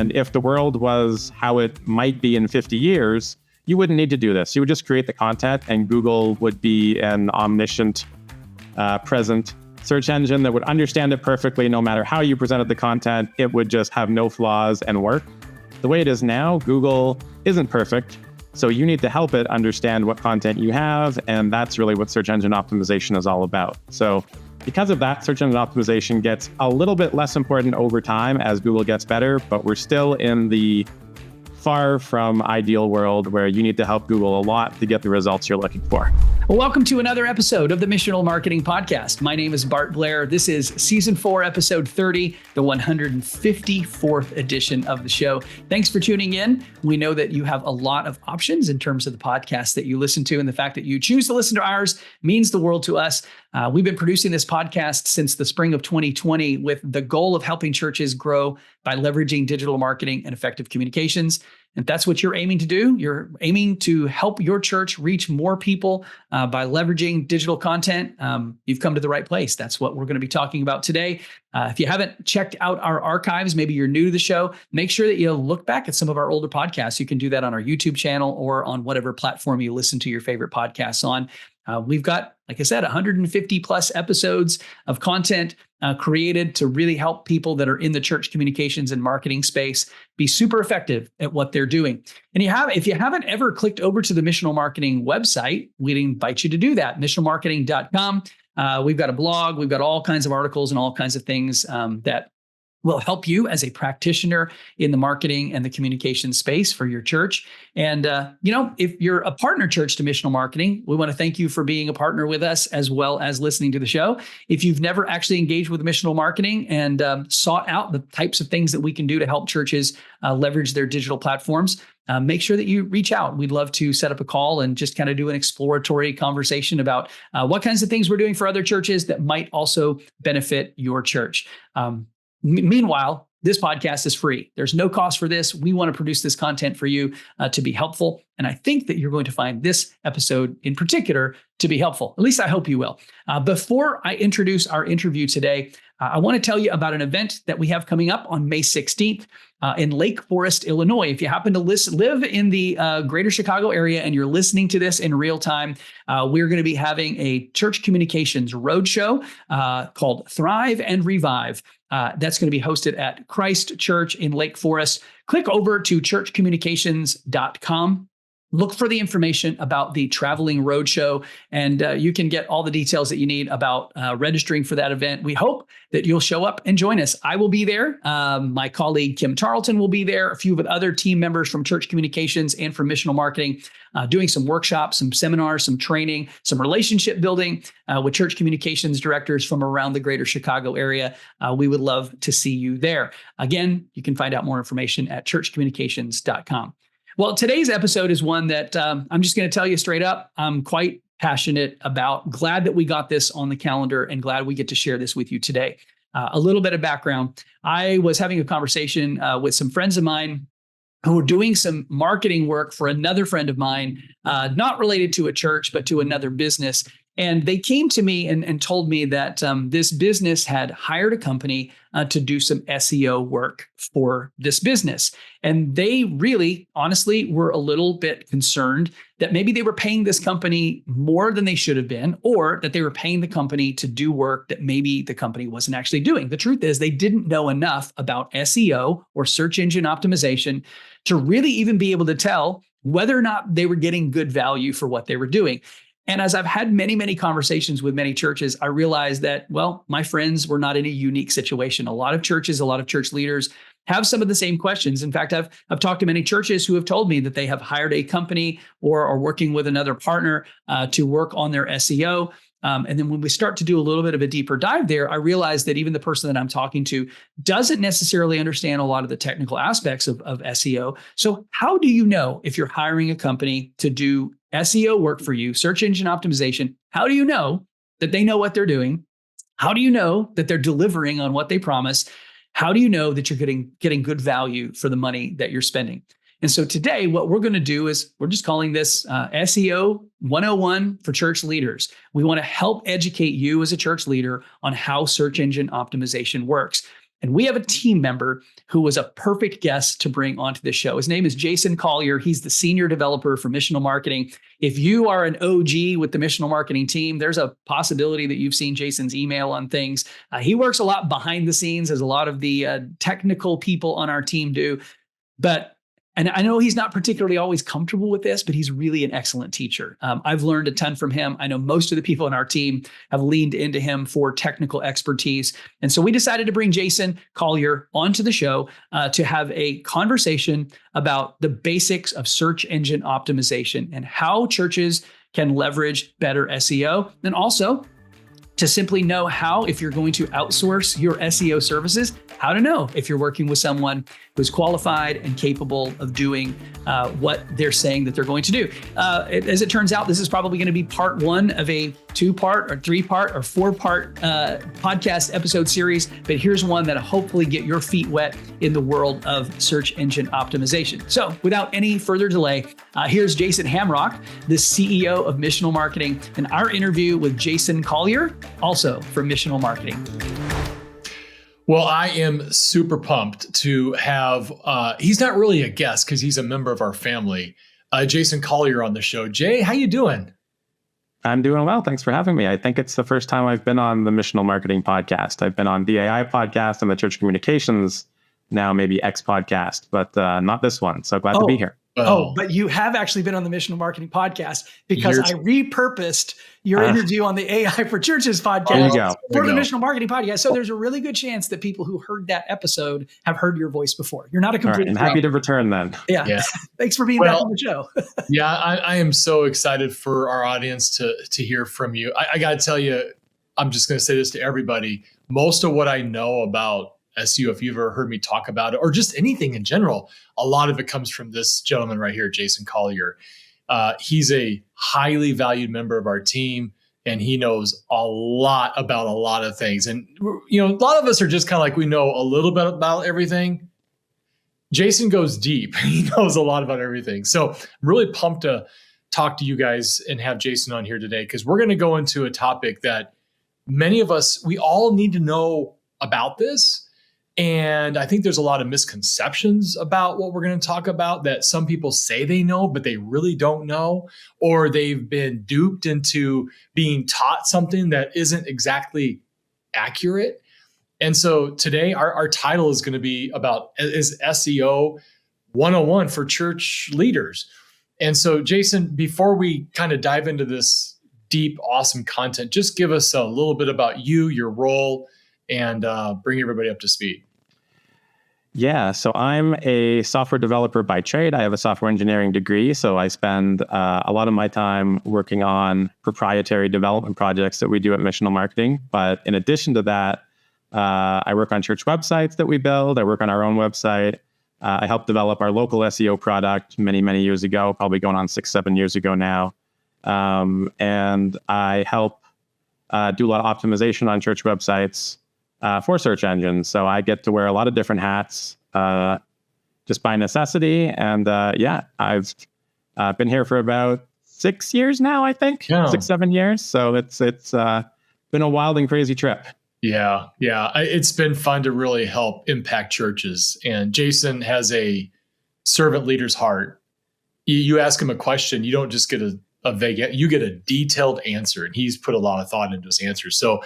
And if the world was how it might be in 50 years, you wouldn't need to do this. You would just create the content and Google would be an omniscient, present search engine that would understand it perfectly no matter how you presented the content. It would just have no flaws and work. The way it is now, Google isn't perfect. So you need to help it understand what content you have. And that's really what search engine optimization is all about. So because of that, search engine optimization gets a little bit less important over time as Google gets better, but we're still in the far from ideal world where you need to help Google a lot to get the results you're looking for. Well, welcome to another episode of the Missional Marketing Podcast. My name is Bart Blair. This is Season 4, Episode 30, the 154th edition of the show. Thanks for tuning in. We know that you have a lot of options in terms of the podcasts that you listen to, and the fact that you choose to listen to ours means the world to us. We've been producing this podcast since the spring of 2020 with the goal of helping churches grow by leveraging digital marketing and effective communications. If that's what you're aiming to do, you're aiming to help your church reach more people by leveraging digital content, you've come to the right place. That's what we're going to be talking about today. If you haven't checked out our archives, maybe you're new to the show, make sure that you look back at some of our older podcasts. You can do that on our YouTube channel or on whatever platform you listen to your favorite podcasts on. We've got, like I said, 150 plus episodes of content created to really help people that are in the church communications and marketing space be super effective at what they're doing. And if you haven't ever clicked over to the Missional Marketing website, we'd invite you to do that, missionalmarketing.com. We've got a blog, we've got all kinds of articles and all kinds of things that will help you as a practitioner in the marketing and the communication space for your church. And, if you're a partner church to Missional Marketing, we want to thank you for being a partner with us as well as listening to the show. If you've never actually engaged with Missional Marketing and sought out the types of things that we can do to help churches leverage their digital platforms, make sure that you reach out. We'd love to set up a call and just kind of do an exploratory conversation about what kinds of things we're doing for other churches that might also benefit your church. Meanwhile, this podcast is free. There's no cost for this. We want to produce this content for you to be helpful. And I think that you're going to find this episode in particular to be helpful. At least I hope you will. Before I introduce our interview today, I want to tell you about an event that we have coming up on May 16th in Lake Forest, Illinois. If you happen to live in the greater Chicago area and you're listening to this in real time, we're going to be having a church communications roadshow called Thrive and Revive. That's going to be hosted at Christ Church in Lake Forest. Click over to churchcommunications.com. Look for the information about the traveling roadshow, and you can get all the details that you need about registering for that event. We hope that you'll show up and join us. I will be there. My colleague, Kim Tarleton, will be there. A few of other team members from Church Communications and from Missional Marketing doing some workshops, some seminars, some training, some relationship building with church communications directors from around the greater Chicago area. We would love to see you there. Again, you can find out more information at churchcommunications.com. Well, today's episode is one that I'm just going to tell you straight up, I'm quite passionate about. Glad that we got this on the calendar and glad we get to share this with you today. A little bit of background. I was having a conversation with some friends of mine who were doing some marketing work for another friend of mine, not related to a church, but to another business. And they came to me and told me that this business had hired a company to do some SEO work for this business. And they really, honestly, were a little bit concerned that maybe they were paying this company more than they should have been, or that they were paying the company to do work that maybe the company wasn't actually doing. The truth is they didn't know enough about SEO or search engine optimization to really even be able to tell whether or not they were getting good value for what they were doing. And as I've had many, many conversations with many churches, I realized that, well, my friends were not in a unique situation. A lot of churches, a lot of church leaders have some of the same questions. In fact, I've talked to many churches who have told me that they have hired a company or are working with another partner to work on their SEO. And then when we start to do a little bit of a deeper dive there, I realized that even the person that I'm talking to doesn't necessarily understand a lot of the technical aspects of SEO. So how do you know if you're hiring a company to do SEO work for you, search engine optimization? How do you know that they know what they're doing? How do you know that they're delivering on what they promise? How do you know that you're getting good value for the money that you're spending? And so today, what we're going to do is we're just calling this SEO 101 for church leaders. We want to help educate you as a church leader on how search engine optimization works. And we have a team member who was a perfect guest to bring onto the show. His name is Jason Collier. He's the senior developer for missional marketing. If you are an OG with the missional marketing team, there's a possibility that you've seen Jason's email on things. He works a lot behind the scenes, as a lot of the technical people on our team do. And I know he's not particularly always comfortable with this, but he's really an excellent teacher. I've learned a ton from him. I know most of the people on our team have leaned into him for technical expertise. And so we decided to bring Jason Collier onto the show to have a conversation about the basics of search engine optimization and how churches can leverage better SEO, and also to simply know how, if you're going to outsource your SEO services, how to know if you're working with someone who's qualified and capable of doing what they're saying that they're going to do. As it turns out, this is probably going to be part one of a 2-part or 3-part or 4-part podcast episode series. But here's one that'll hopefully get your feet wet in the world of search engine optimization. So without any further delay, here's Jason Hamrock, the CEO of Missional Marketing, and our interview with Jason Collier, also from Missional Marketing. Well, I am super pumped to have, he's not really a guest because he's a member of our family, Jason Collier on the show. Jay, how you doing? I'm doing well. Thanks for having me. I think it's the first time I've been on the Missional Marketing podcast. I've been on the AI podcast and the Church Communications, now maybe X podcast, but not this one. So glad to be here. But you have actually been on the Missional Marketing podcast because I repurposed your interview on the AI for Churches podcast for the Missional Marketing podcast. So there's a really good chance that people who heard that episode have heard your voice before. You're not a complete. I'm happy to return then. Yeah. Thanks for being back on the show. I am so excited for our audience to hear from you. I got to tell you, I'm just going to say this to everybody. Most of what I know about SEO, if you've ever heard me talk about it, or just anything in general, a lot of it comes from this gentleman right here, Jason Collier. He's a highly valued member of our team, and he knows a lot about a lot of things. And, a lot of us are just kind of like, we know a little bit about everything. Jason goes deep. He knows a lot about everything. So I'm really pumped to talk to you guys and have Jason on here today, because we're going to go into a topic that many of us, we all need to know about this. And I think there's a lot of misconceptions about what we're going to talk about that some people say they know, but they really don't know, or they've been duped into being taught something that isn't exactly accurate. And so today our title is going to be about is SEO 101 for church leaders. And so Jason, before we kind of dive into this deep, awesome content, just give us a little bit about you, your role, and bring everybody up to speed. Yeah, so I'm a software developer by trade. I have a software engineering degree, so I spend a lot of my time working on proprietary development projects that we do at Missional Marketing. But in addition to that, I work on church websites that we build. I work on our own website. I helped develop our local SEO product many, many years ago, probably going on 6-7 years ago now. And I help do a lot of optimization on church websites for search engines. So I get to wear a lot of different hats just by necessity. And I've been here for about 6 years now, I think. 6-7 years. So it's been a wild and crazy trip. Yeah. It's been fun to really help impact churches. And Jason has a servant leader's heart. You ask him a question, you don't just get a vague, you get a detailed answer. And he's put a lot of thought into his answers. So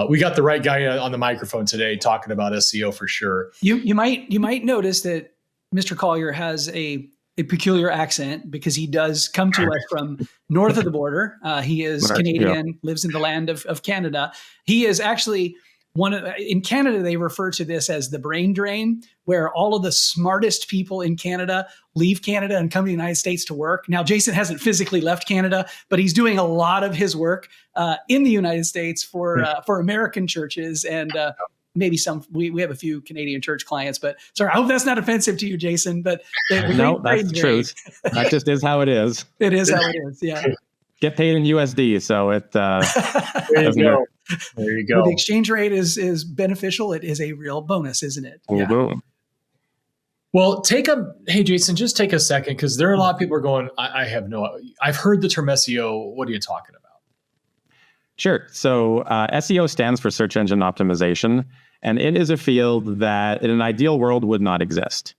we got the right guy on the microphone today talking about SEO for sure. You might notice that Mr. Collier has a peculiar accent because he does come to us from north of the border. He is Canadian, lives in the land of Canada. He is actually in Canada, they refer to this as the brain drain, where all of the smartest people in Canada leave Canada and come to the United States to work. Now, Jason hasn't physically left Canada, but he's doing a lot of his work in the United States for American churches and maybe some. We have a few Canadian church clients, but sorry, I hope that's not offensive to you, Jason. But no, that's the truth. That just is how it is. It is how it is. Yeah. Get paid in USD, so it. There you go. There you go. When the exchange rate is beneficial, it is a real bonus, isn't it? Yeah. Well, hey, Jason, just take a second, because there are a lot of people who are going, I've heard the term SEO. What are you talking about? Sure. So SEO stands for search engine optimization. And it is a field that in an ideal world would not exist.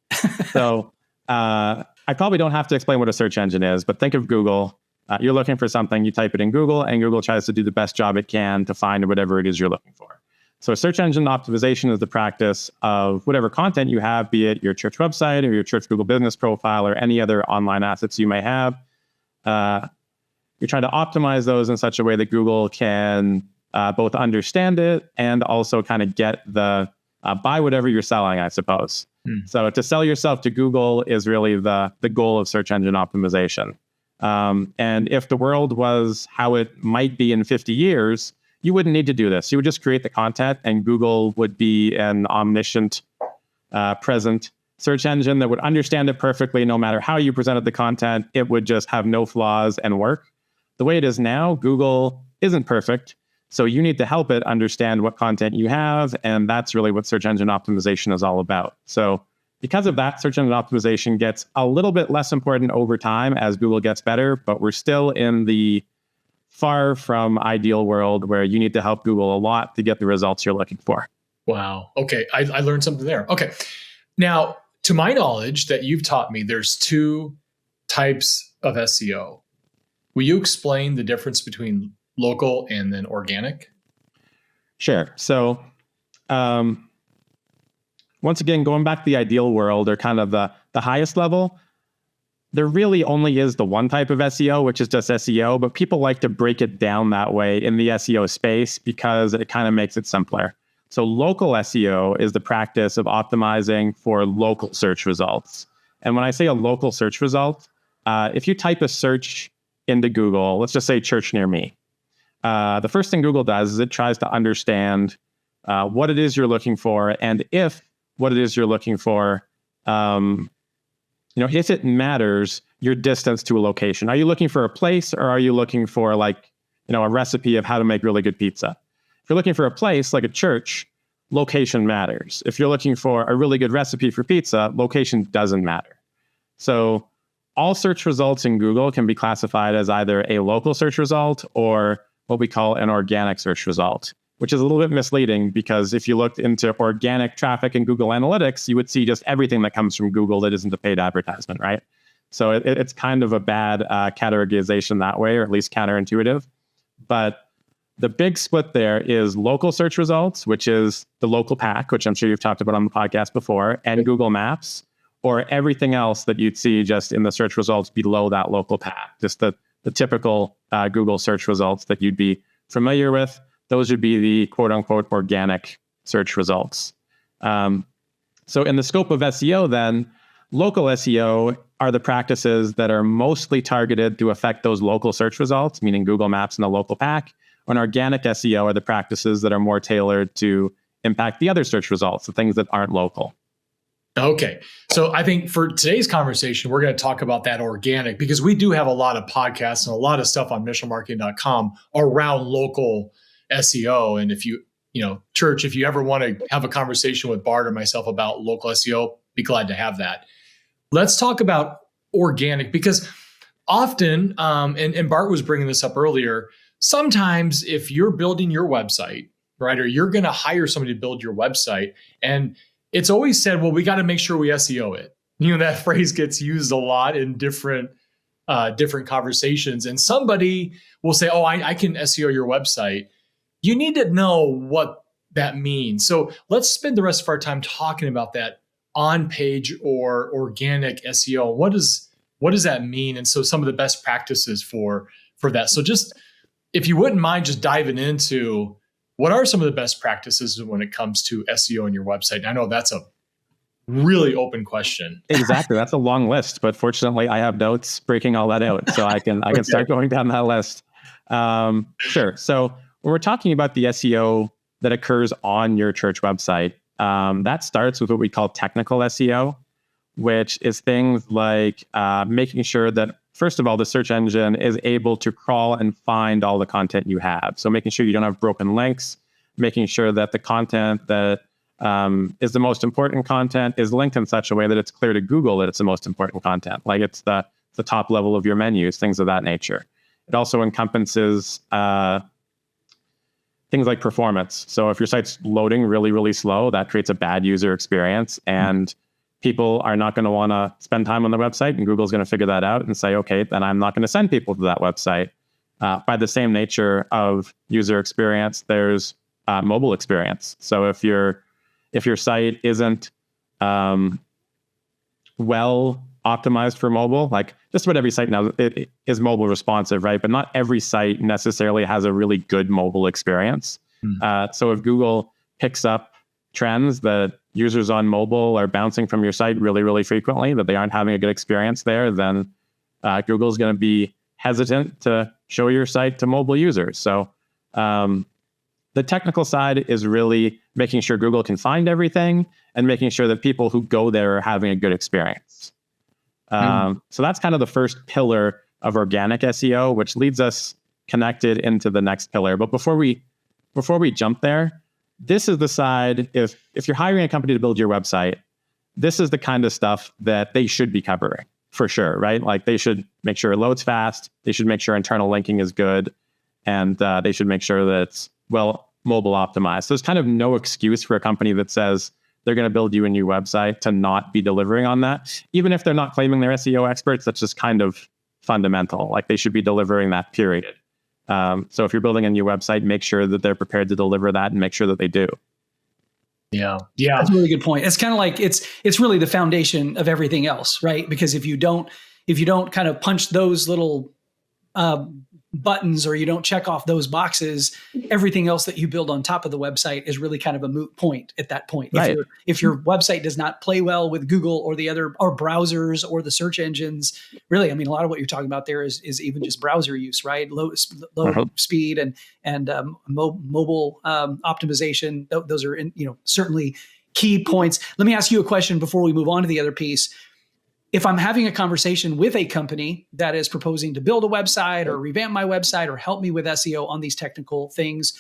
So I probably don't have to explain what a search engine is, but think of Google. You're looking for something, you type it in Google, and Google tries to do the best job it can to find whatever it is you're looking for. So search engine optimization is the practice of whatever content you have, be it your church website or your church Google business profile or any other online assets you may have. You're trying to optimize those in such a way that Google can both understand it and also kind of get the buy whatever you're selling, I suppose. So to sell yourself to Google is really the goal of search engine optimization. And if the world was how it might be in 50 years, you wouldn't need to do this. You would just create the content and Google would be an omniscient, present search engine that would understand it perfectly no matter how you presented the content. It would just have no flaws and work. The way it is now, Google isn't perfect. So you need to help it understand what content you have. And that's really what search engine optimization is all about. So because of that, search engine optimization gets a little bit less important over time as Google gets better, but we're still in the far from ideal world where you need to help Google a lot to get the results you're looking for. Wow. Okay. I learned something there. Okay. Now, to my knowledge that you've taught me, there's two types of SEO. Will you explain the difference between local and then organic? Sure. So once again, going back to the ideal world or kind of the highest level, there really only is the one type of SEO, which is just SEO, but people like to break it down that way in the SEO space because it kind of makes it simpler. So local SEO is the practice of optimizing for local search results. And when I say a local search result, if you type a search into Google, let's just say church near me, the first thing Google does is it tries to understand what it is you're looking for, and if what it is you're looking for, if it matters, your distance to a location. Are you looking for a place, or are you looking for a recipe of how to make really good pizza? If you're looking for a place like a church, location matters. If you're looking for a really good recipe for pizza, location doesn't matter. So all search results in Google can be classified as either a local search result or what we call an organic search result, which is a little bit misleading because if you looked into organic traffic in Google Analytics, you would see just everything that comes from Google that isn't a paid advertisement, right? So it's kind of a bad categorization that way, or at least counterintuitive. But the big split there is local search results, which is the local pack, which I'm sure you've talked about on the podcast before, and Google Maps, or everything else that you'd see just in the search results below that local pack, just the typical Google search results that you'd be familiar with. Those would be the quote unquote organic search results. So in the scope of SEO then, local SEO are the practices that are mostly targeted to affect those local search results, meaning Google Maps and the local pack. And organic SEO are the practices that are more tailored to impact the other search results, the things that aren't local. Okay. So I think for today's conversation, we're going to talk about that organic, because we do have a lot of podcasts and a lot of stuff on missionalmarketing.com around local SEO. And if church, if you ever want to have a conversation with Bart or myself about local SEO, be glad to have that. Let's talk about organic, because often, and Bart was bringing this up earlier, sometimes if you're building your website, right, or you're going to hire somebody to build your website, and it's always said, well, we got to make sure we SEO it. That phrase gets used a lot in different conversations. And somebody will say, oh, I can SEO your website. You need to know what that means. So let's spend the rest of our time talking about that on-page or organic SEO. What does that mean? And so some of the best practices for that. So just, if you wouldn't mind just diving into what are some of the best practices when it comes to SEO on your website? And I know that's a really open question. Exactly. That's a long list, but fortunately I have notes breaking all that out. So I can Okay. start going down that list. Sure. So when we're talking about the SEO that occurs on your church website, that starts with what we call technical SEO, which is things like making sure that, first of all, the search engine is able to crawl and find all the content you have. So making sure you don't have broken links, making sure that the content that is the most important content is linked in such a way that it's clear to Google that it's the most important content. Like it's the top level of your menus, things of that nature. It also encompasses things like performance. So if your site's loading really, really slow, that creates a bad user experience, and people are not going to want to spend time on the website, and Google's going to figure that out and say, okay, then I'm not going to send people to that website. By the same nature of user experience, there's mobile experience. So if your site isn't well optimized for mobile, like just about every site now it is mobile responsive, right? But not every site necessarily has a really good mobile experience. So if Google picks up trends that users on mobile are bouncing from your site really, really frequently, that they aren't having a good experience there, then Google's going to be hesitant to show your site to mobile users. So the technical side is really making sure Google can find everything and making sure that people who go there are having a good experience. So that's kind of the first pillar of organic SEO, which leads us connected into the next pillar. But before we jump there, this is the side, if you're hiring a company to build your website, this is the kind of stuff that they should be covering for sure, right? Like they should make sure it loads fast. They should make sure internal linking is good. And they should make sure that it's mobile optimized. So there's kind of no excuse for a company that says they're going to build you a new website to not be delivering on that. Even if they're not claiming they're SEO experts, that's just kind of fundamental. Like they should be delivering that, period. So if you're building a new website, make sure that they're prepared to deliver that and make sure that they do. Yeah. That's a really good point. It's kind of like it's really the foundation of everything else, right? Because if you don't kind of punch those little buttons, or you don't check off those boxes, everything else that you build on top of the website is really kind of a moot point at that point. Right. If your website does not play well with Google or the other or browsers or the search engines, really, I mean, a lot of what you're talking about there is even just browser use, right? Low speed and mobile optimization. Those are certainly key points. Let me ask you a question before we move on to the other piece. If I'm having a conversation with a company that is proposing to build a website or revamp my website or help me with SEO on these technical things,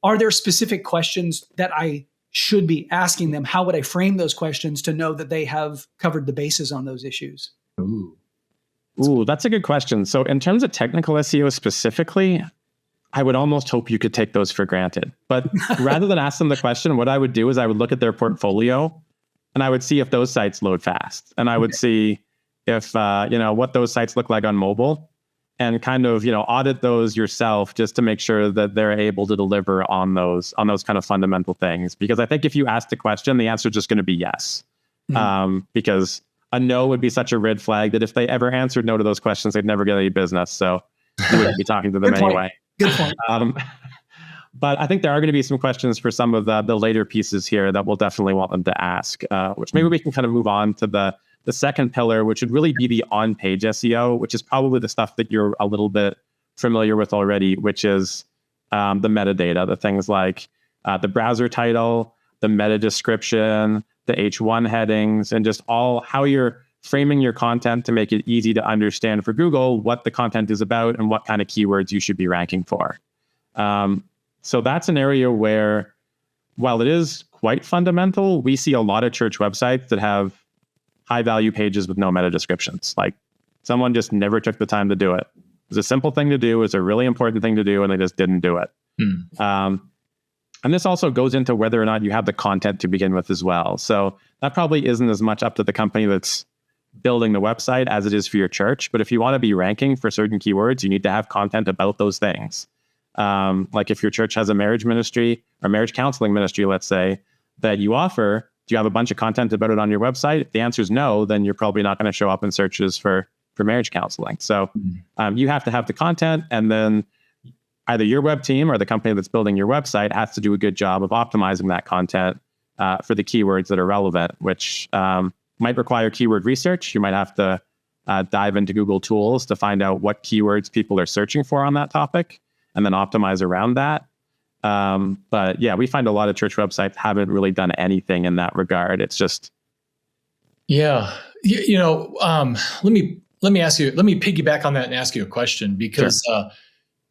are there specific questions that I should be asking them? How would I frame those questions to know that they have covered the bases on those issues? Ooh, that's a good question. So in terms of technical SEO specifically, I would almost hope you could take those for granted. But rather than ask them the question, what I would do is I would look at their portfolio, and I would see if those sites load fast. And I would see if, what those sites look like on mobile, and kind of, audit those yourself just to make sure that they're able to deliver on those kind of fundamental things. Because I think if you ask the question, the answer is just going to be yes. Because a no would be such a red flag that if they ever answered no to those questions, they'd never get any business. So you wouldn't be talking to them anyway. Good point. But I think there are going to be some questions for some of the later pieces here that we'll definitely want them to ask, which maybe we can kind of move on to the second pillar, which would really be the on-page SEO, which is probably the stuff that you're a little bit familiar with already, which is the metadata, the things like the browser title, the meta description, the H1 headings, and just all how you're framing your content to make it easy to understand for Google what the content is about and what kind of keywords you should be ranking for. So that's an area where, while it is quite fundamental, we see a lot of church websites that have high value pages with no meta descriptions. Like someone just never took the time to do it. It was a simple thing to do. It was a really important thing to do, and they just didn't do it. And this also goes into whether or not you have the content to begin with as well. So that probably isn't as much up to the company that's building the website as it is for your church. But if you want to be ranking for certain keywords, you need to have content about those things. Like if your church has a marriage ministry or marriage counseling ministry, let's say, that you offer, do you have a bunch of content about it on your website? If the answer is no, then you're probably not going to show up in searches for marriage counseling. So you have to have the content, and then either your web team or the company that's building your website has to do a good job of optimizing that content for the keywords that are relevant, which might require keyword research. You might have to dive into Google tools to find out what keywords people are searching for on that topic, and then optimize around that. But yeah, we find a lot of church websites haven't really done anything in that regard. It's just, let me piggyback on that and ask you a question, because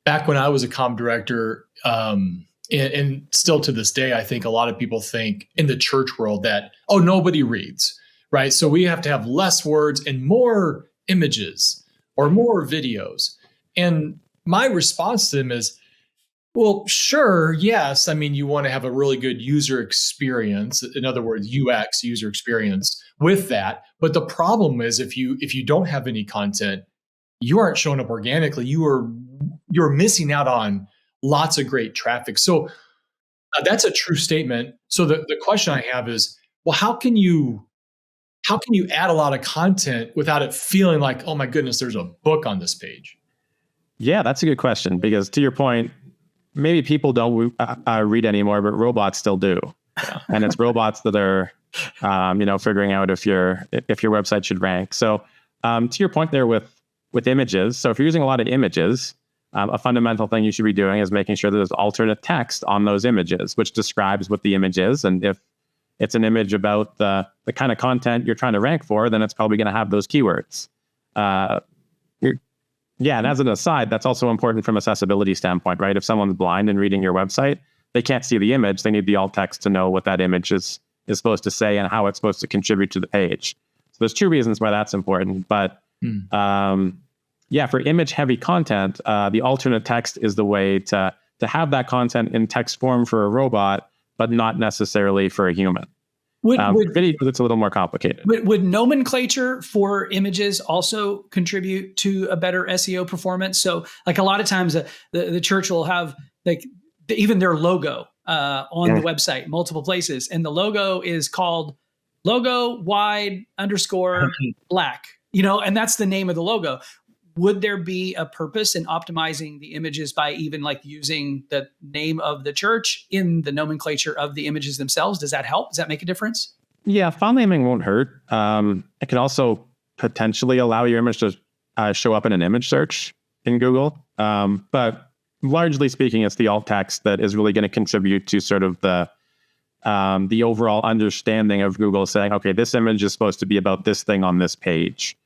back when I was a comm director, and still to this day, I think a lot of people think in the church world that, nobody reads, right? So we have to have less words and more images or more videos. And my response to them is, Well, sure. Yes. I mean, you want to have a really good user experience. In other words, UX, user experience with that. But the problem is if you don't have any content, you aren't showing up organically. You're missing out on lots of great traffic. So that's a true statement. So the question I have is, well, how can you add a lot of content without it feeling like, oh my goodness, there's a book on this page? Yeah, that's a good question, because to your point, maybe people don't read anymore, but robots still do. Yeah. And it's robots that are, figuring out if your website should rank. So to your point there with images. So if you're using a lot of images, a fundamental thing you should be doing is making sure that there's alternate text on those images, which describes what the image is. And if it's an image about the kind of content you're trying to rank for, then it's probably going to have those keywords. And as an aside, that's also important from accessibility standpoint, right? If someone's blind and reading your website, they can't see the image. They need the alt text to know what that image is supposed to say and how it's supposed to contribute to the page. So there's two reasons why that's important. But for image heavy content, the alternate text is the way to have that content in text form for a robot, but not necessarily for a human. Video, it's a little more complicated. Would nomenclature for images also contribute to a better SEO performance? So like a lot of times the church will have like even their logo on the website, multiple places. And the logo is called logo wide _ black, and that's the name of the logo. Would there be a purpose in optimizing the images by even like using the name of the church in the nomenclature of the images themselves? Does that help? Does that make a difference? Yeah, file naming won't hurt. It can also potentially allow your image to show up in an image search in Google. But largely speaking, it's the alt text that is really going to contribute to sort of the overall understanding of Google saying, okay, this image is supposed to be about this thing on this page.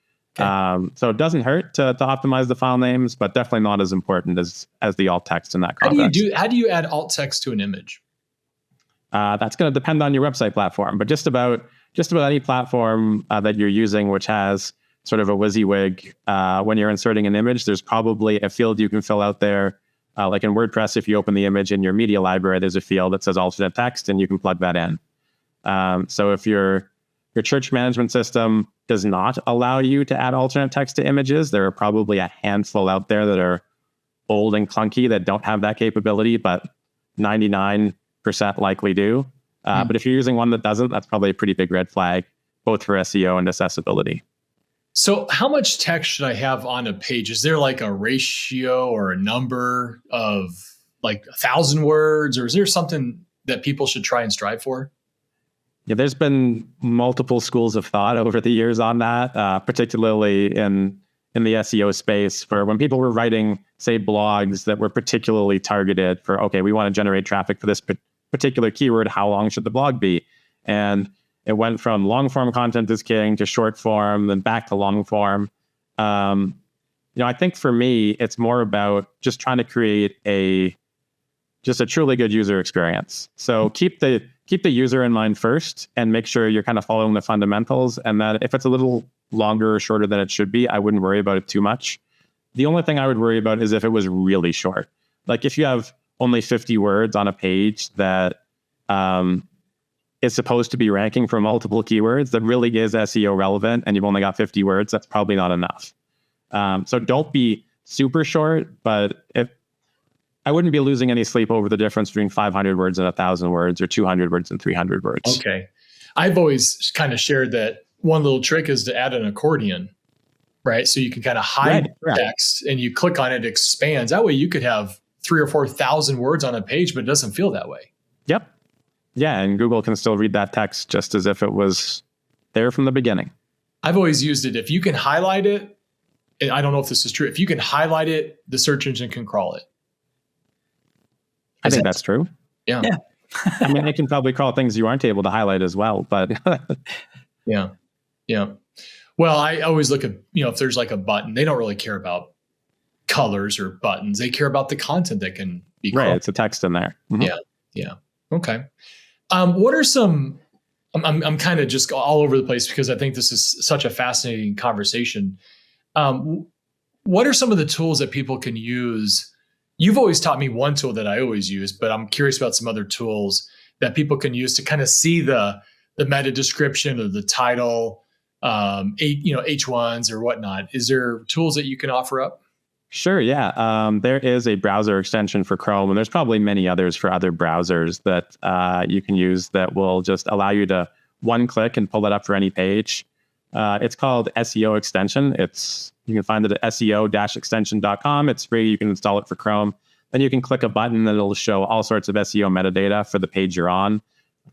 Okay. So it doesn't hurt to optimize the file names, but definitely not as important as the alt text in that context. How do you add alt text to an image? That's going to depend on your website platform, but just about any platform that you're using, which has sort of a WYSIWYG, when you're inserting an image, there's probably a field you can fill out there. Like in WordPress, if you open the image in your media library, there's a field that says alternate text, and you can plug that in. So if your church management system does not allow you to add alternate text to images, there are probably a handful out there that are old and clunky that don't have that capability, but 99% likely do. But if you're using one that doesn't, that's probably a pretty big red flag, both for SEO and accessibility. So how much text should I have on a page? Is there like a ratio or a number of like 1,000 words, or is there something that people should try and strive for? Yeah, there's been multiple schools of thought over the years on that, particularly in the SEO space, for when people were writing, say, blogs that were particularly targeted for, okay, we want to generate traffic for this particular keyword. How long should the blog be? And it went from long form content is king to short form, then back to long form. I think for me, it's more about just trying to create a truly good user experience. So keep the user in mind first, and make sure you're kind of following the fundamentals. And that if it's a little longer or shorter than it should be, I wouldn't worry about it too much. The only thing I would worry about is if it was really short. Like if you have only 50 words on a page that is supposed to be ranking for multiple keywords that really is SEO relevant, and you've only got 50 words, that's probably not enough. So don't be super short, but I wouldn't be losing any sleep over the difference between 500 words and 1,000 words, or 200 words and 300 words. Okay. I've always kind of shared that one little trick is to add an accordion, right? So you can kind of hide text and you click on it, it expands. That way you could have 3,000 or 4,000 words on a page, but it doesn't feel that way. Yep. Yeah. And Google can still read that text just as if it was there from the beginning. I've always used it. If you can highlight it, and I don't know if this is true, if you can highlight it, the search engine can crawl it. I think that's true. Yeah. I mean, it can probably crawl things you aren't able to highlight as well, but yeah. Well, I always look at, if there's like a button, they don't really care about colors or buttons. They care about the content that can be crawled. Right. It's a text in there. Mm-hmm. Yeah. Okay. What are some, I'm kind of just all over the place because I think this is such a fascinating conversation. What are some of the tools that people can use You've always taught me one tool that I always use, but I'm curious about some other tools that people can use to kind of see the meta description or the title, H1s or whatnot. Is there tools that you can offer up? Sure, yeah. There is a browser extension for Chrome, and there's probably many others for other browsers that you can use that will just allow you to one click and pull it up for any page. It's called SEO extension. You can find it at seo-extension.com. It's free. You can install it for Chrome. Then you can click a button and it'll show all sorts of SEO metadata for the page you're on.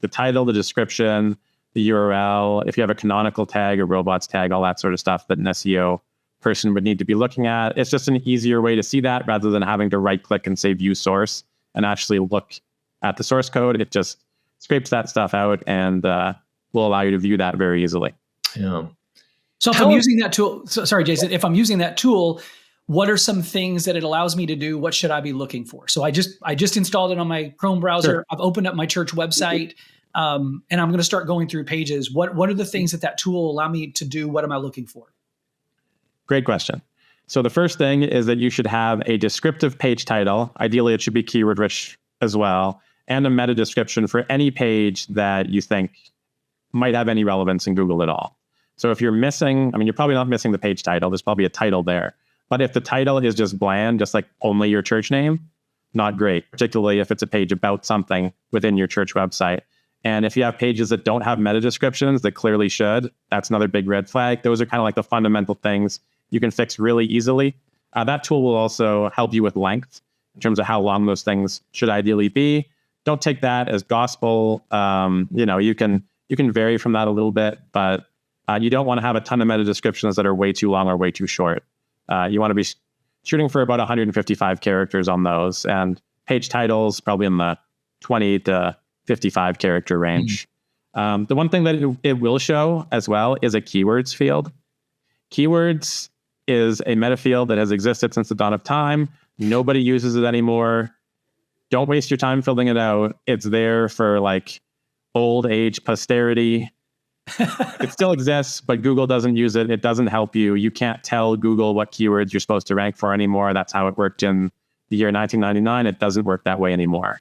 The title, the description, the URL, if you have a canonical tag, a robots tag, all that sort of stuff that an SEO person would need to be looking at. It's just an easier way to see that rather than having to right click and say view source and actually look at the source code. It just scrapes that stuff out and will allow you to view that very easily. Yeah. So if I'm using that tool, sorry, Jason, if I'm using that tool, what are some things that it allows me to do? What should I be looking for? So I just installed it on my Chrome browser. Sure. I've opened up my church website, and I'm going to start going through pages. What are the things that tool will allow me to do? What am I looking for? Great question. So the first thing is that you should have a descriptive page title. Ideally, it should be keyword rich as well, and a meta description for any page that you think might have any relevance in Google at all. So if you're missing, you're probably not missing the page title. There's probably a title there. But if the title is just bland, just like only your church name, not great, particularly if it's a page about something within your church website. And if you have pages that don't have meta descriptions that clearly should, that's another big red flag. Those are kind of like the fundamental things you can fix really easily. That tool will also help you with length in terms of how long those things should ideally be. Don't take that as gospel. You can vary from that a little bit, but you don't want to have a ton of meta descriptions that are way too long or way too short. You want to be shooting for about 155 characters on those, and page titles probably in the 20 to 55 character range. The one thing that it will show as well is a keywords field. Keywords is a meta field that has existed since the dawn of time. Nobody uses it anymore. Don't waste your time filling it out. It's there for like old age posterity. It still exists, but Google doesn't use it. It doesn't help you. You can't tell Google what keywords you're supposed to rank for anymore. That's how it worked in the year 1999. It doesn't work that way anymore.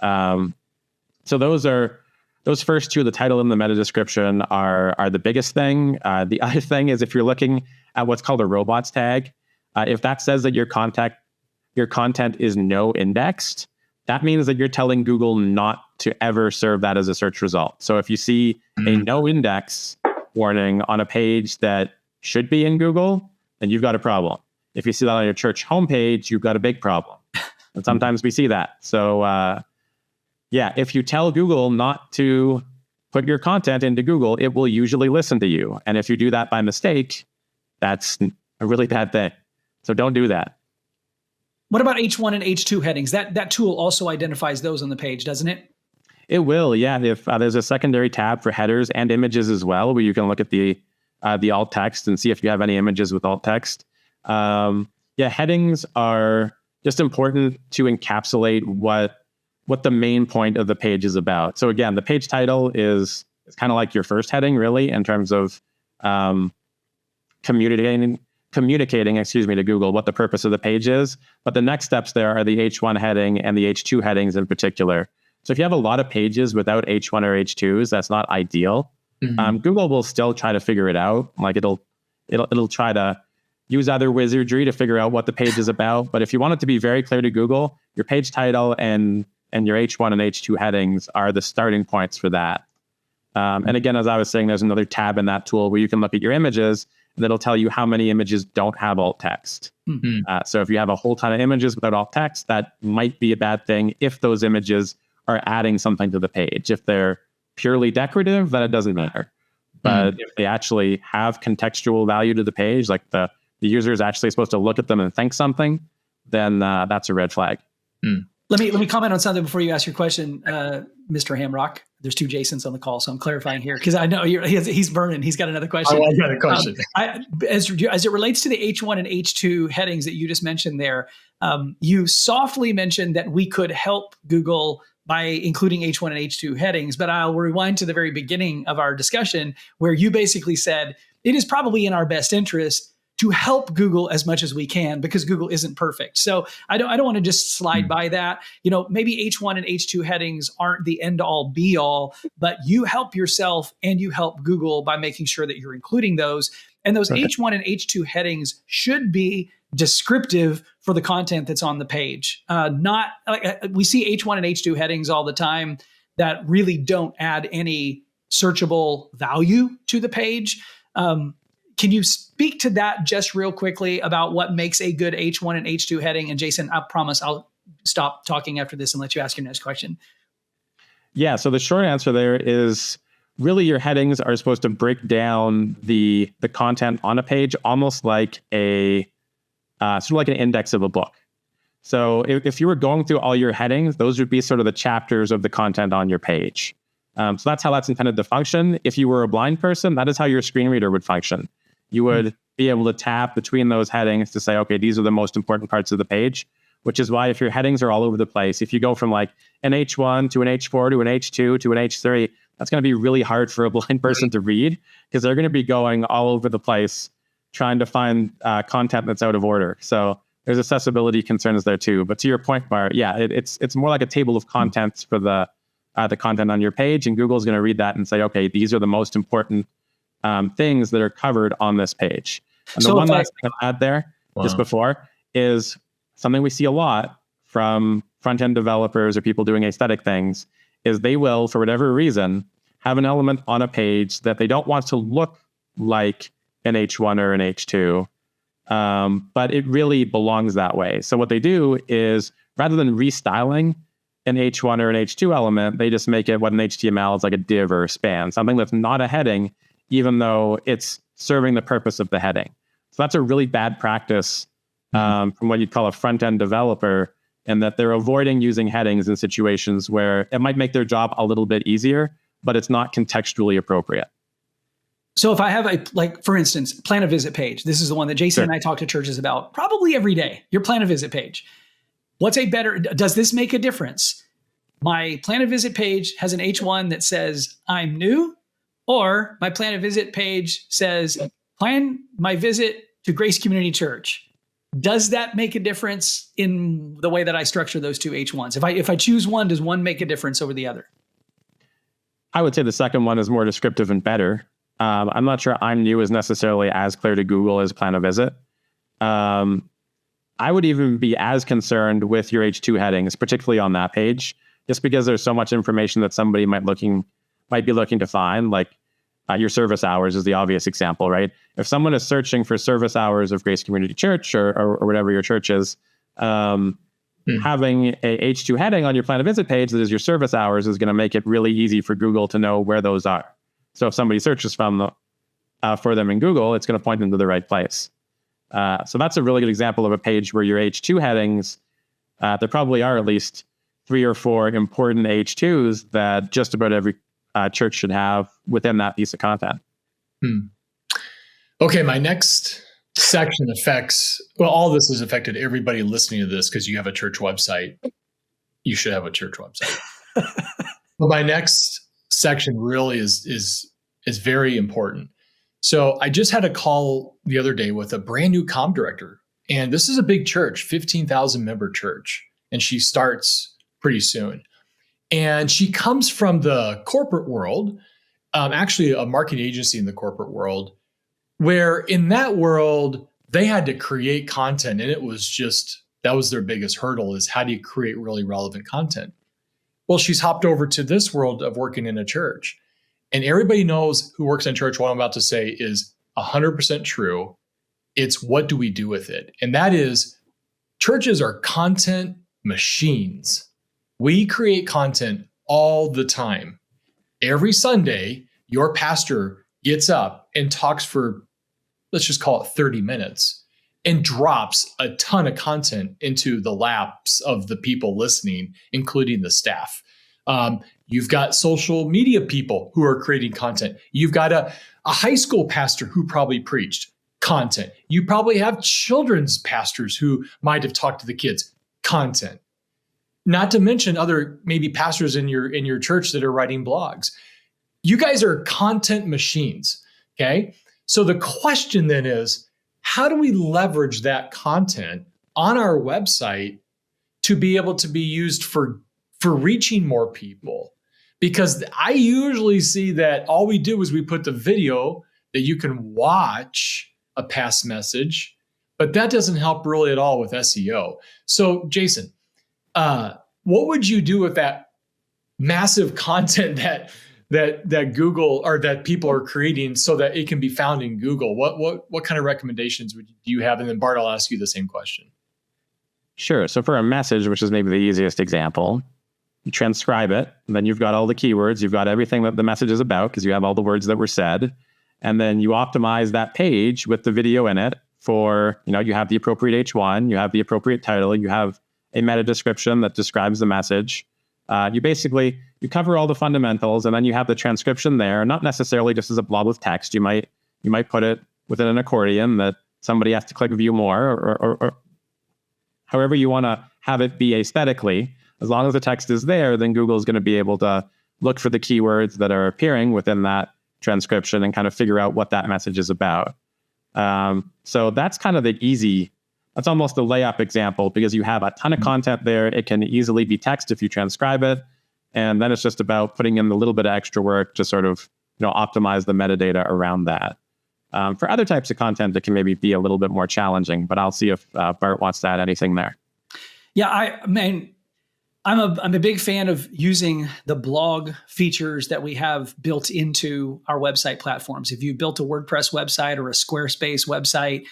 So those first two, the title and the meta description, are the biggest thing. The other thing is if you're looking at what's called a robots tag, if that says that your content is no indexed, that means that you're telling Google not to ever serve that as a search result. So if you see a no index warning on a page that should be in Google, then you've got a problem. If you see that on your church homepage, you've got a big problem. And sometimes we see that. So if you tell Google not to put your content into Google, it will usually listen to you. And if you do that by mistake, that's a really bad thing. So don't do that. What about H1 and H2 headings? That tool also identifies those on the page, doesn't it? It will, yeah. If there's a secondary tab for headers and images as well, where you can look at the alt text and see if you have any images with alt text. Headings are just important to encapsulate what the main point of the page is about. So again, the page title is kind of like your first heading, really, in terms of communicating to Google what the purpose of the page is. But the next steps there are the H1 heading and the H2 headings in particular. So if you have a lot of pages without H1 or H2s, that's not ideal. Google will still try to figure it out. Like it'll try to use other wizardry to figure out what the page is about. But if you want it to be very clear to Google, your page title and your H1 and H2 headings are the starting points for that. And again, as I was saying, there's another tab in that tool where you can look at your images and it'll tell you how many images don't have alt text. So if you have a whole ton of images without alt text, that might be a bad thing if those images are adding something to the page. If they're purely decorative, then it doesn't matter. But if they actually have contextual value to the page, like the user is actually supposed to look at them and think something, then that's a red flag. Let me comment on something before you ask your question, Mr. Hamrock. There's two Jasons on the call, so I'm clarifying here because I know he's burning. He's got another question. I got a question. As it relates to the H1 and H2 headings that you just mentioned there, you softly mentioned that we could help Google by including H1 and H2 headings, but I'll rewind to the very beginning of our discussion where you basically said it is probably in our best interest to help Google as much as we can, because Google isn't perfect. So I don't want to just slide by that. Maybe H1 and H2 headings aren't the end all be all, but you help yourself and you help Google by making sure that you're including those. And those H1 and H2 headings should be descriptive for the content that's on the page. Not like we see H1 and H2 headings all the time that really don't add any searchable value to the page. Can you speak to that just real quickly about what makes a good H1 and H2 heading? And Jason, I promise I'll stop talking after this and let you ask your next question. Yeah. So the short answer there is really your headings are supposed to break down the content on a page almost like sort of like an index of a book. So if you were going through all your headings, those would be sort of the chapters of the content on your page. So that's how that's intended to function. If you were a blind person, that is how your screen reader would function. You would be able to tap between those headings to say, okay, these are the most important parts of the page, which is why if your headings are all over the place, if you go from like an H1 to an H4 to an H2 to an H3, that's going to be really hard for a blind person to read, because they're going to be going all over the place trying to find content that's out of order. So there's accessibility concerns there too. But to your point, Bart, yeah, it's more like a table of contents for the content on your page, and Google's going to read that and say, okay, these are the most important things that are covered on this page. And the one last thing I'll add there, just before, is something we see a lot from front-end developers or people doing aesthetic things, is they will, for whatever reason, have an element on a page that they don't want to look like an H1 or an H2, but it really belongs that way. So what they do is, rather than restyling an H1 or an H2 element, they just make it what an HTML is, like a div or a span, something that's not a heading, even though it's serving the purpose of the heading. So that's a really bad practice from what you'd call a front-end developer, and that they're avoiding using headings in situations where it might make their job a little bit easier, but it's not contextually appropriate. So if I have for instance, plan a visit page, this is the one that Jason and I talk to churches about probably every day, your plan a visit page. Does this make a difference? My plan a visit page has an H1 that says, I'm new, or my plan a visit page says, plan my visit to Grace Community Church. Does that make a difference in the way that I structure those two H1s? If I choose one, does one make a difference over the other? I would say the second one is more descriptive and better. I'm not sure I'm new is necessarily as clear to Google as plan a visit. I would even be as concerned with your H2 headings, particularly on that page, just because there's so much information that somebody might be looking to find, like your service hours is the obvious example, right? If someone is searching for service hours of Grace Community Church or whatever your church is, having a H2 heading on your plan to visit page that is your service hours is going to make it really easy for Google to know where those are. So if somebody searches for them in Google, it's going to point them to the right place. So that's a really good example of a page where your H2 headings, there probably are at least 3 or 4 important H2s that just about every church should have within that piece of content. Okay, my next section all this has affected everybody listening to this, because you have a church website. You should have a church website. But my next section really is very important. So I just had a call the other day with a brand new comm director, and this is a big church, 15,000 member church, and she starts pretty soon. And she comes from the corporate world, actually a marketing agency in the corporate world, where in that world, they had to create content. And that was their biggest hurdle, is how do you create really relevant content? Well, she's hopped over to this world of working in a church. And everybody knows who works in church, what I'm about to say is 100% true. It's what do we do with it? And that is, churches are content machines. We create content all the time. Every Sunday, your pastor gets up and talks for, let's just call it 30 minutes, and drops a ton of content into the laps of the people listening, including the staff. You've got social media people who are creating content. You've got a high school pastor who probably preached content. You probably have children's pastors who might have talked to the kids, content. Not to mention other maybe pastors in your church that are writing blogs. You guys are content machines, okay? So the question then is, how do we leverage that content on our website to be able to be used for reaching more people? Because I usually see that all we do is we put the video that you can watch a past message, but that doesn't help really at all with SEO. So Jason, what would you do with that massive content that Google or that people are creating so that it can be found in Google? What kind of recommendations do you have? And then Bart, I'll ask you the same question. Sure. So for a message, which is maybe the easiest example, you transcribe it, and then you've got all the keywords, you've got everything that the message is about because you have all the words that were said. And then you optimize that page with the video in it for, you have the appropriate H1, you have the appropriate title, you have a meta description that describes the message. You cover all the fundamentals, and then you have the transcription there, not necessarily just as a blob of text. You might put it within an accordion that somebody has to click view more or however you want to have it be aesthetically. As long as the text is there, then Google is going to be able to look for the keywords that are appearing within that transcription and kind of figure out what that message is about. So that's kind of that's almost a layup example because you have a ton of content there. It can easily be text if you transcribe it. And then it's just about putting in a little bit of extra work to sort of, optimize the metadata around that. For other types of content, it can maybe be a little bit more challenging, but I'll see if Bart wants to add anything there. Yeah, I'm a big fan of using the blog features that we have built into our website platforms. If you've built a WordPress website or a Squarespace website,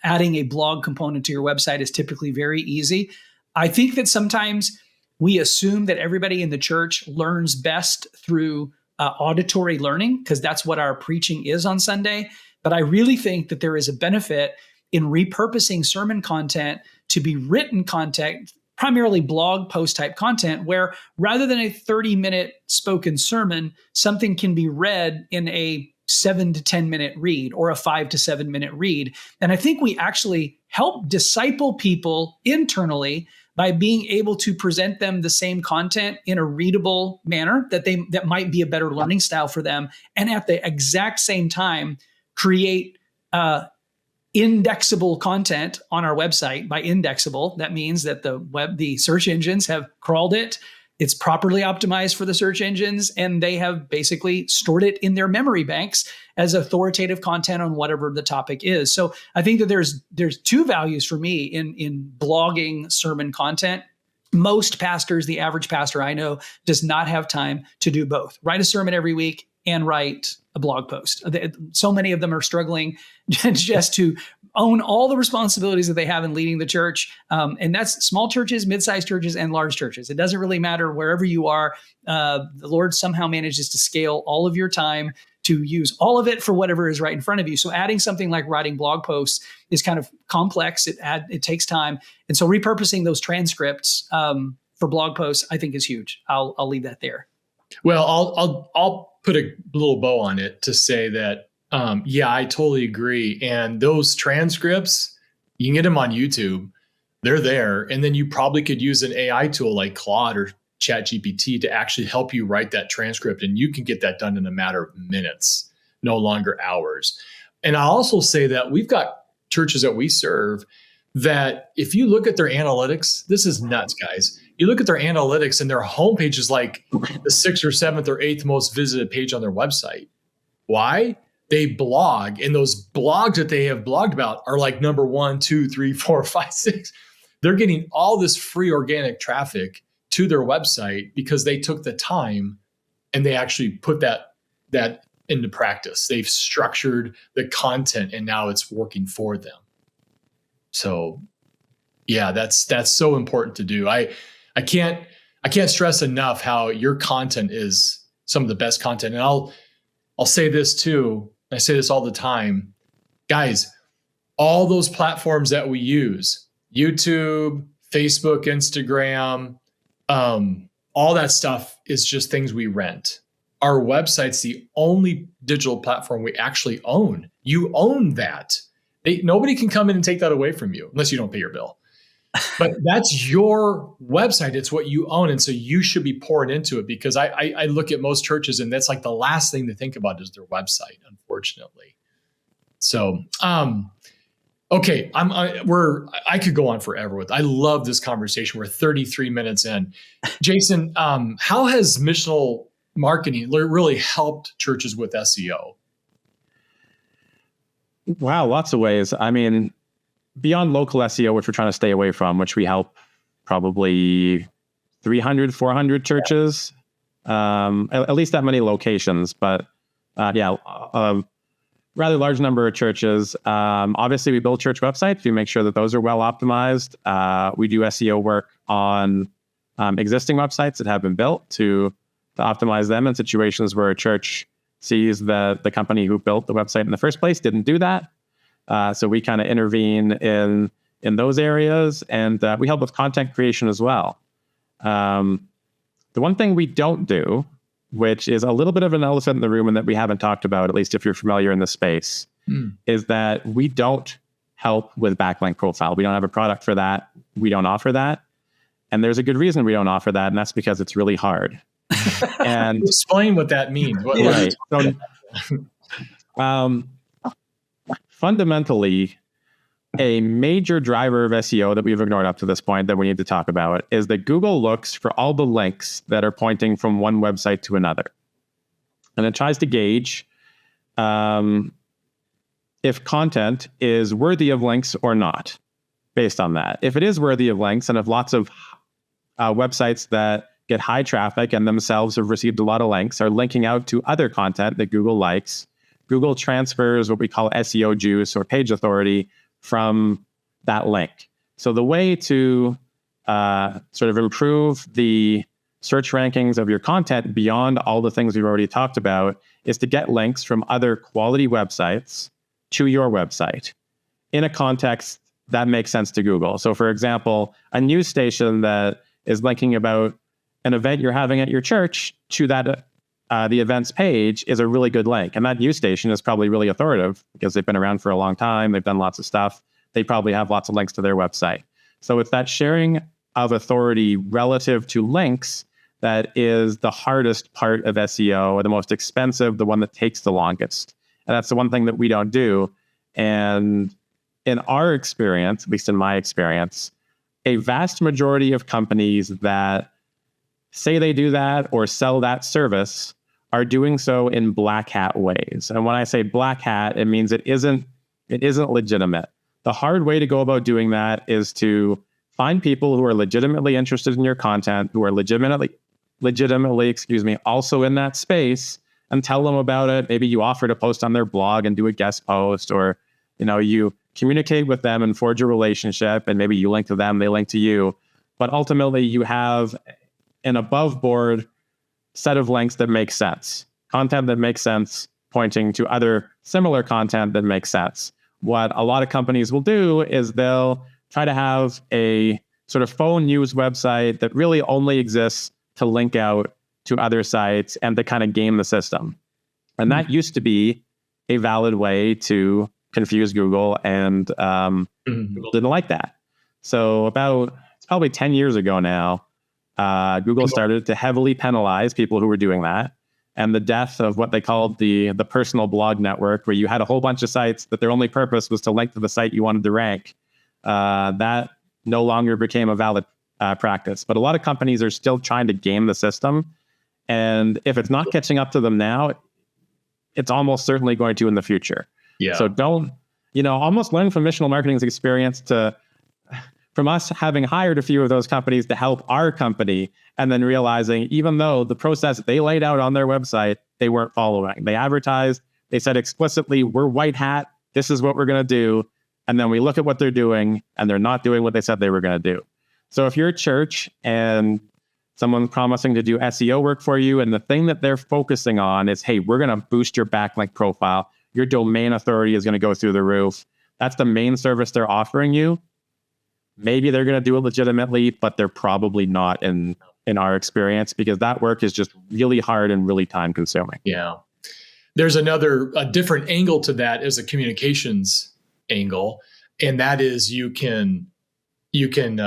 adding a blog component to your website is typically very easy. I think that sometimes we assume that everybody in the church learns best through auditory learning because that's what our preaching is on Sunday. But I really think that there is a benefit in repurposing sermon content to be written content, primarily blog post type content, where rather than a 30-minute spoken sermon, something can be read in a 7 to 10 minute read or a 5 to 7 minute read. And I think we actually help disciple people internally by being able to present them the same content in a readable manner that might be a better learning style for them. And at the exact same time, create indexable content on our website. By indexable, that means that the search engines have crawled it. It's properly optimized for the search engines, and they have basically stored it in their memory banks as authoritative content on whatever the topic is. So I think that there's two values for me in blogging sermon content. Most pastors, the average pastor I know, does not have time to do both. Write a sermon every week and write a blog post. So many of them are struggling just to own all the responsibilities that they have in leading the church. And that's small churches, mid-sized churches, and large churches. It doesn't really matter wherever you are. The Lord somehow manages to scale all of your time to use all of it for whatever is right in front of you. So adding something like writing blog posts is kind of complex. It takes time. And so repurposing those transcripts for blog posts, I think is huge. I'll leave that there. Well, I'll put a little bow on it to say that, yeah, I totally agree. And those transcripts, you can get them on YouTube. They're there. And then you probably could use an AI tool like Claude or ChatGPT to actually help you write that transcript. And you can get that done in a matter of minutes, no longer hours. And I'll also say that we've got churches that we serve that if you look at their analytics, this is nuts, guys. You look at their analytics and their homepage is like the 6th or 7th or 8th most visited page on their website. Why? They blog, and those blogs that they have blogged about are like number 1, 2, 3, 4, 5, 6. They're getting all this free organic traffic to their website because they took the time and they actually put that into practice. They've structured the content and now it's working for them. So yeah, that's so important to do. I can't stress enough how your content is some of the best content. And I'll say this too. I say this all the time, guys, all those platforms that we use, YouTube, Facebook, Instagram, all that stuff is just things we rent. Our website's the only digital platform we actually own. You own that. Nobody can come in and take that away from you unless you don't pay your bill. But that's your website. It's what you own. And so you should be pouring into it, because I look at most churches and that's like the last thing to think about is their website, unfortunately. So Okay, I could go on forever with. I love this conversation. We're 33 minutes in. Jason, how has missional marketing really helped churches with SEO? Wow, lots of ways. I mean, beyond local SEO, which we're trying to stay away from, which we help probably 300, 400 churches, at least that many locations. But rather large number of churches. Obviously, we build church websites. We make sure that those are well optimized. We do SEO work on existing websites that have been built to optimize them in situations where a church sees that the company who built the website in the first place didn't do that. So we kind of intervene in those areas, and we help with content creation as well. The one thing we don't do, which is a little bit of an elephant in the room and that we haven't talked about, at least if you're familiar in the space, is that we don't help with backlink profile. We don't have a product for that. We don't offer that. And there's a good reason we don't offer that, and that's because it's really hard. And explain what that means. Right. So, fundamentally, a major driver of SEO that we've ignored up to this point that we need to talk about is that Google looks for all the links that are pointing from one website to another. And it tries to gauge if content is worthy of links or not based on that. If it is worthy of links, and if lots of websites that get high traffic and themselves have received a lot of links are linking out to other content that Google likes, Google transfers what we call SEO juice or page authority from that link. So the way to sort of improve the search rankings of your content beyond all the things we've already talked about is to get links from other quality websites to your website in a context that makes sense to Google. So for example, a news station that is linking about an event you're having at your church to that the events page is a really good link. And that news station is probably really authoritative because they've been around for a long time. They've done lots of stuff. They probably have lots of links to their website. So it's that sharing of authority relative to links that is the hardest part of SEO, the most expensive, the one that takes the longest. And that's the one thing that we don't do. And in our experience, at least in my experience, a vast majority of companies that say they do that or sell that service are doing so in black hat ways. And when I say black hat, it means it isn't legitimate. The hard way to go about doing that is to find people who are legitimately interested in your content, who are legitimately, also in that space, and tell them about it. Maybe you offer to post on their blog and do a guest post, or you communicate with them and forge a relationship, and maybe you link to them, they link to you. But ultimately, you have an above board set of links that make sense, content that makes sense, pointing to other similar content that makes sense. What a lot of companies will do is they'll try to have a sort of phone news website that really only exists to link out to other sites and to kind of game the system. And that used to be a valid way to confuse Google, and Google didn't like that. So it's probably 10 years ago now, Google started to heavily penalize people who were doing that. And the death of what they called the personal blog network, where you had a whole bunch of sites that their only purpose was to link to the site you wanted to rank, that no longer became a valid practice. But a lot of companies are still trying to game the system. And if it's not catching up to them now, it's almost certainly going to in the future. Yeah. So don't, almost learn from missional marketing's experience from us having hired a few of those companies to help our company, and then realizing even though the process they laid out on their website, they weren't following. They advertised, they said explicitly, we're white hat, this is what we're going to do. And then we look at what they're doing, and they're not doing what they said they were going to do. So if you're a church and someone's promising to do SEO work for you, and the thing that they're focusing on is, hey, we're going to boost your backlink profile, your domain authority is going to go through the roof. That's the main service they're offering you. Maybe they're going to do it legitimately, but they're probably not in our experience, because that work is just really hard and really time consuming. Yeah. There's a different angle to that, is a communications angle. And that is, you can You can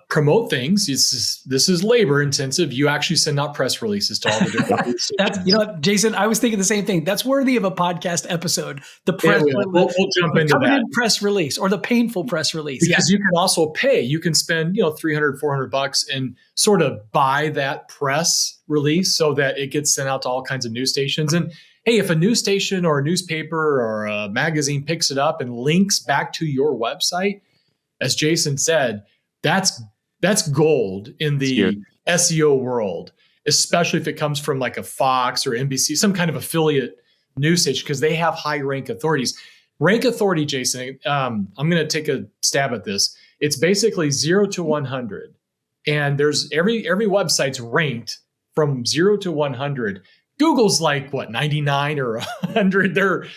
promote things. This is labor intensive. You actually send out press releases to all the different. That's, you know what, Jason, I was thinking the same thing. That's worthy of a podcast episode. The press, we'll jump into that press release, or the painful press release. Because you can also pay. You can spend, $300, $400 and sort of buy that press release so that it gets sent out to all kinds of news stations. And hey, if a news station or a newspaper or a magazine picks it up and links back to your website, as Jason said, that's gold in the SEO world, especially if it comes from like a Fox or NBC, some kind of affiliate news station, because they have high rank authorities. Rank authority, Jason, I'm going to take a stab at this. It's basically 0 to 100. And there's every website's ranked from 0 to 100. Google's like, 99 or 100? They're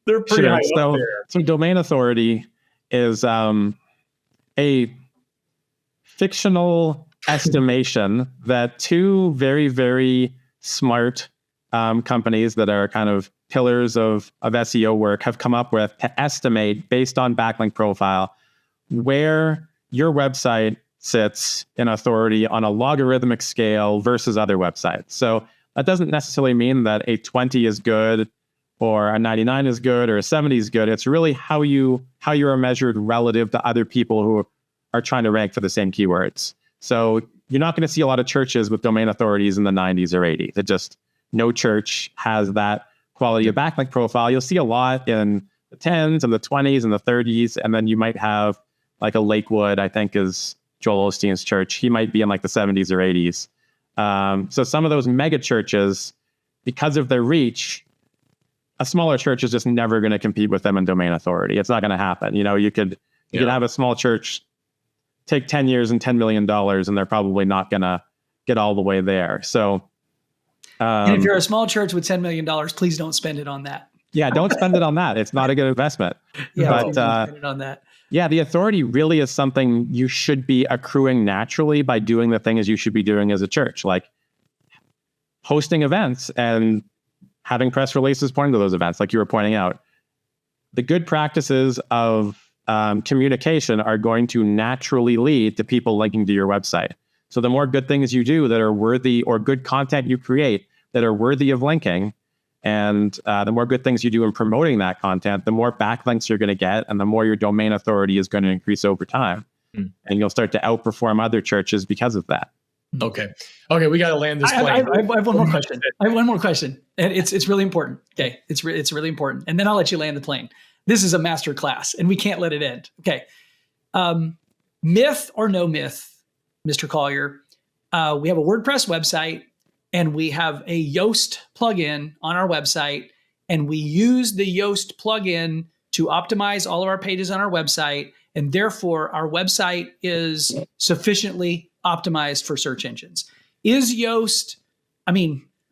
pretty high up there. So domain authority is a fictional estimation that two very, very smart companies that are kind of pillars of SEO work have come up with to estimate, based on backlink profile, where your website sits in authority on a logarithmic scale versus other websites. So that doesn't necessarily mean that a 20 is good or a 99 is good or a 70 is good. It's really how you are measured relative to other people who are trying to rank for the same keywords. So you're not going to see a lot of churches with domain authorities in the 90s or 80s. It just, no church has that quality of backlink profile. You'll see a lot in the 10s and the 20s and the 30s. And then you might have like a Lakewood, I think is Joel Osteen's church. He might be in like the 70s or 80s. So some of those mega churches, because of their reach, a smaller church is just never going to compete with them in domain authority. It's not going to happen. You could have a small church take 10 years and $10 million, and they're probably not going to get all the way there. So, and if you're a small church with $10 million, please don't spend it on that. Yeah, don't spend it on that. It's not a good investment. Don't spend it on that. Yeah, the authority really is something you should be accruing naturally by doing the things you should be doing as a church, like hosting events and having press releases pointing to those events, like you were pointing out. The good practices of communication are going to naturally lead to people linking to your website. So the more good things you do that are worthy, or good content you create that are worthy of linking, and the more good things you do in promoting that content, the more backlinks you're going to get, and the more your domain authority is going to increase over time. And you'll start to outperform other churches because of that. Okay, we got to land this plane. I have one more question. And it's really important. Okay, it's really important. And then I'll let you land the plane. This is a master class, and we can't let it end. Okay. Myth or no myth, Mr. Collier? We have a WordPress website, and we have a Yoast plugin on our website, and we use the Yoast plugin to optimize all of our pages on our website, and therefore our website is sufficiently optimized for search engines. Is Yoast,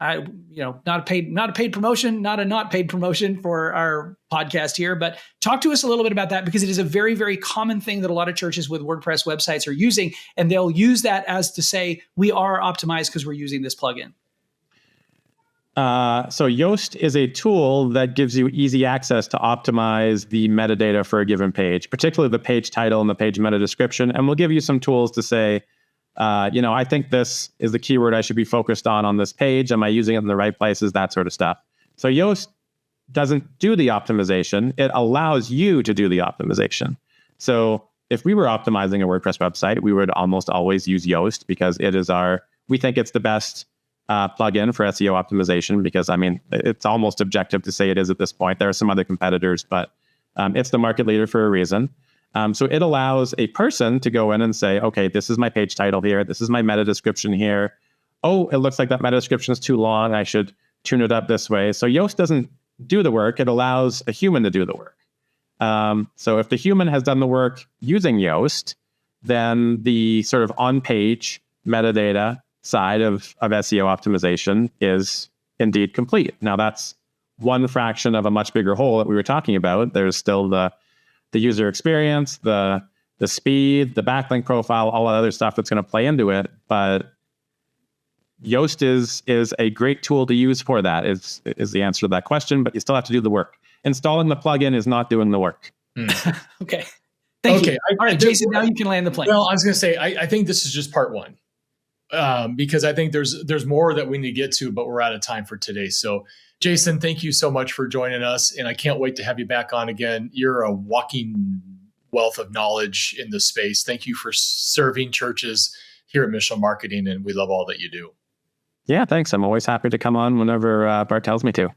not a paid promotion, not paid promotion for our podcast here, but talk to us a little bit about that, because it is a very, very common thing that a lot of churches with WordPress websites are using, and they'll use that as to say, we are optimized because we're using this plugin. So Yoast is a tool that gives you easy access to optimize the metadata for a given page, particularly the page title and the page meta description. And we'll give you some tools to say, I think this is the keyword I should be focused on this page. Am I using it in the right places? That sort of stuff. So Yoast doesn't do the optimization. It allows you to do the optimization. So if we were optimizing a WordPress website, we would almost always use Yoast, because we think it's the best plugin for SEO optimization, because it's almost objective to say it is at this point. There are some other competitors, but it's the market leader for a reason. So it allows a person to go in and say, okay, this is my page title here. This is my meta description here. Oh, it looks like that meta description is too long. I should tune it up this way. So Yoast doesn't do the work. It allows a human to do the work. So if the human has done the work using Yoast, then the sort of on-page metadata side of SEO optimization is indeed complete. Now, that's one fraction of a much bigger whole that we were talking about. There's still the user experience, the speed, the backlink profile, all that other stuff that's going to play into it. But Yoast is a great tool to use for that, is the answer to that question, but you still have to do the work. Installing the plugin is not doing the work. Okay. Thank Okay. you. All right, Jason, now you can land the plane. Well, I was going to say, I think this is just part one, because I think there's more that we need to get to, but we're out of time for today. So, Jason, thank you so much for joining us, and I can't wait to have you back on again. You're a walking wealth of knowledge in this space. Thank you for serving churches here at Missional Marketing, and we love all that you do. Yeah, thanks. I'm always happy to come on whenever Bart tells me to.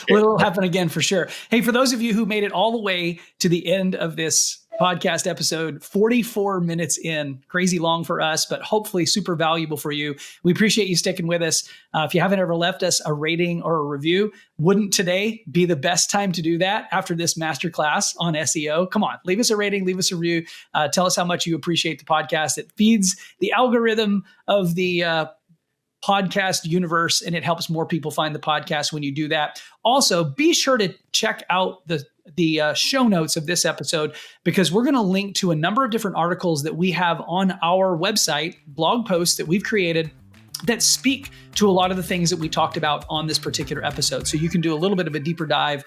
Well, it'll happen again for sure. Hey, for those of you who made it all the way to the end of this podcast episode, 44 minutes in, crazy long for us, but hopefully super valuable for you. We appreciate you sticking with us. If you haven't ever left us a rating or a review, wouldn't today be the best time to do that after this masterclass on SEO? Come on, leave us a rating, leave us a review. Tell us how much you appreciate the podcast. It feeds the algorithm of the podcast universe, and it helps more people find the podcast when you do that. Also, be sure to check out the show notes of this episode, because we're going to link to a number of different articles that we have on our website, blog posts that we've created that speak to a lot of the things that we talked about on this particular episode. So you can do a little bit of a deeper dive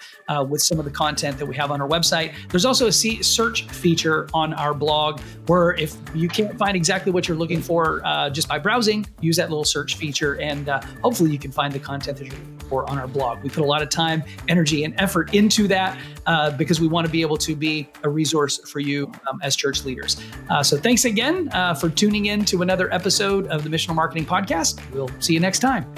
with some of the content that we have on our website. There's also a search feature on our blog where if you can't find exactly what you're looking for just by browsing, use that little search feature, and hopefully you can find the content that you're looking for on our blog. We put a lot of time, energy, and effort into that because we want to be able to be a resource for you as church leaders. So thanks again for tuning in to another episode of the Missional Marketing Podcast. We'll see you next time.